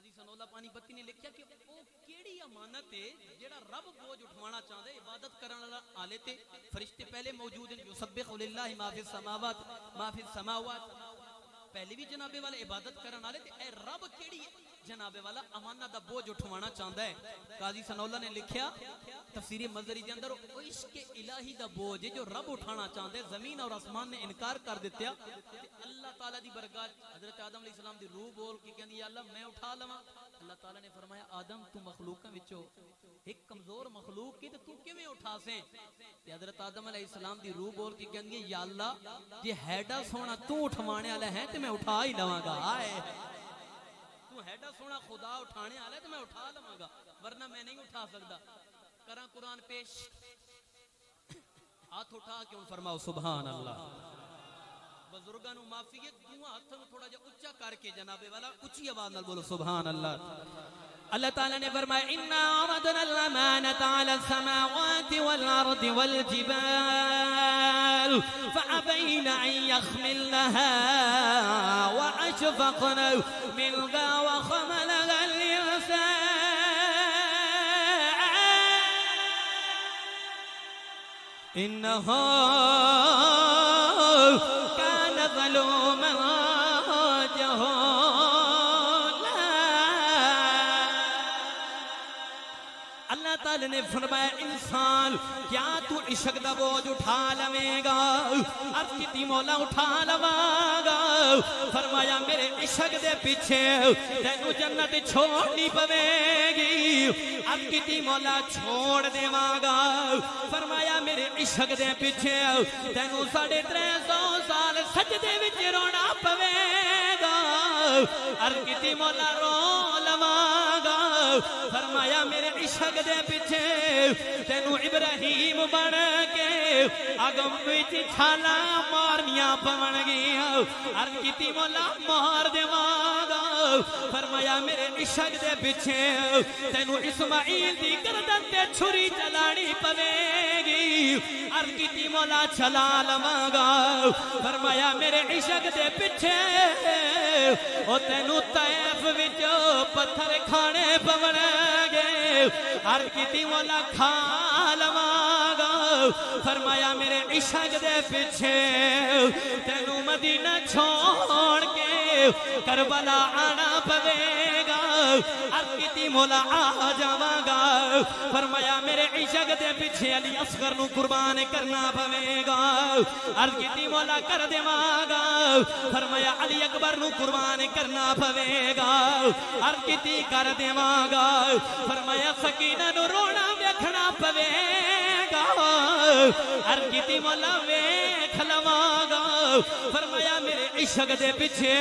قاضی سنولا پانی پتی نے لکھیا کہ وہ کیڑی امانت ہے جڑا رب بوجھ اٹھوانا چاہتا ہے عبادت کرنے والا آلے تے فرشتے پہلے موجود ہیں یسبح للہ ما فی السماوات پہلے بھی جناب والا عبادت کرنے والے تے اے رب کیڑی جناب والا امانت دا بوجھ اٹھوانا چاہتا ہے. قاضی سنولا نے لکھیا تفسیر مظہری دے اندر او عشق الہی دا بوجھ جو رب اٹھانا چاہتا ہے زمین اور آسمان نے انکار کر دتا تے اللہ تعالی دی برکات حضرت آدم علیہ السلام دی روح بول کے کہندی یا اللہ میں اٹھا لواں. اللہ تعالی نے فرمایا آدم تو مخلوقاں وچوں ایک کمزور مخلوق کی تے تو کیویں اٹھا سیں تے حضرت آدم علیہ السلام دی روح بول کے کہندی یا اللہ جے ہیڈا سونا تو اٹھوانے والا ہے تے میں اٹھا ہی لواں گا. ہائے تو ہیڈا سونا خدا اٹھانے والا ہے تے میں اٹھا لواں گا ورنہ میں نہیں اٹھا سکدا. کراں قرآن پیش ہاتھ اٹھا کے ان فرماؤ سبحان اللہ. بزرگاں نو معافی ہے دعا ہاتھ نو تھوڑا جا اونچا کر کے جناب والا اونچی آواز نال بولو سبحان اللہ. اللہ تعالی نے فرمایا انا عرضنا الامانة على السماوات والارض والجبال فابين ان يحملنها واشفقن منها وحملها الانسان انه كان ظلوما جهولا. اللہ تعالی نے فرمایا انسان کیا تو عشق دا بوجھ اٹھا لویں گا؟ عرض کی مولا اٹھا لواں گا. فرمایا میرے عشق دے پیچھے تینو جنت چھوڑنی پوے گی. عرض کی مولا چھوڑ دیواں گا. فرمایا میرے عشق دے پیچھے تینو 350 سال سجدے وچ رونا پوے گا. عرض کی مولا رو لواں گا. فرمایا میرے عشق دے پیچھے تینو ابراہیم بن کے اگم وچ چھالا مارنیاں پون گیاں. عرض کیتی مولا مار دیواں گا. فرمایا میرے عشق دے پیچھے تینو اسماعیل دی گردن تے چھری چلانی پوے گی. عرض کیتی مولا چلا لواں گا. فرمایا میرے عشق دے پیچھے او تینو طائف وچ پتھر کھانے پون گے. عرض کیتی مولا کھا لواں گا. فرمایا میرے عشق دے پیچھے تینو مدینہ چھوڑ کے کربلا آنا پوے گا. عرض کیتی مولا آ جاواں گا. فرمایا میرے عشق دے پیچھے علی اصغر نو قربان کرنا پوے گا. عرض کیتی مولا کر دیواں گا. فرمایا علی اکبر نو قربان کرنا پوے گا. عرض کیتی کر دیواں گا. فرمایا سکینہ نو رونا ویکھنا پوے گا. عرض کیتی مولا ویکھ لواں گا. فرمایا میرے عشق دے پیچھے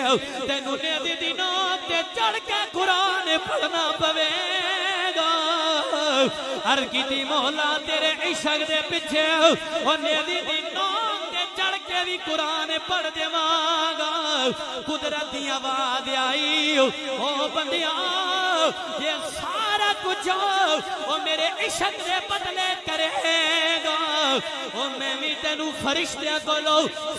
تینو نیندی دی نوک تے چڑھ کے قرآن پڑھنا پوے گا. عرض کیتی مولا تیرے عشق دے پیچھے او نیندی دی نوک تے چڑھ کے بھی قرآن پڑھ دیواں گا. قدرت دی آواز آئی او بندیاں یہ سارا کچھ او میرے عشق دے بدلے کرے گا. او میں بھی تینو فرشتیاں کولو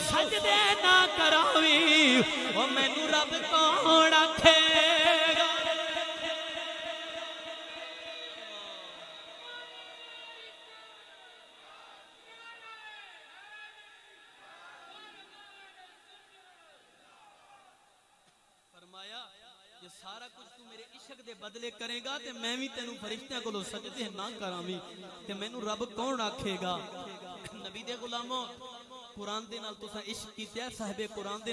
سجدے نہ کراویں. او مینوں رب کون آکھے گا؟ فرمایا یہ سارا کچھ تو میرے عشق دے بدلے کرے گا تے میں بھی تینوں فرشتیاں کولو سجدے نہ کراویں تے مینوں رب کون آکھے گا؟ نبی دے غلاموں قرآن دے نال تساں عشق کیتا ہے صاحب قرآن دے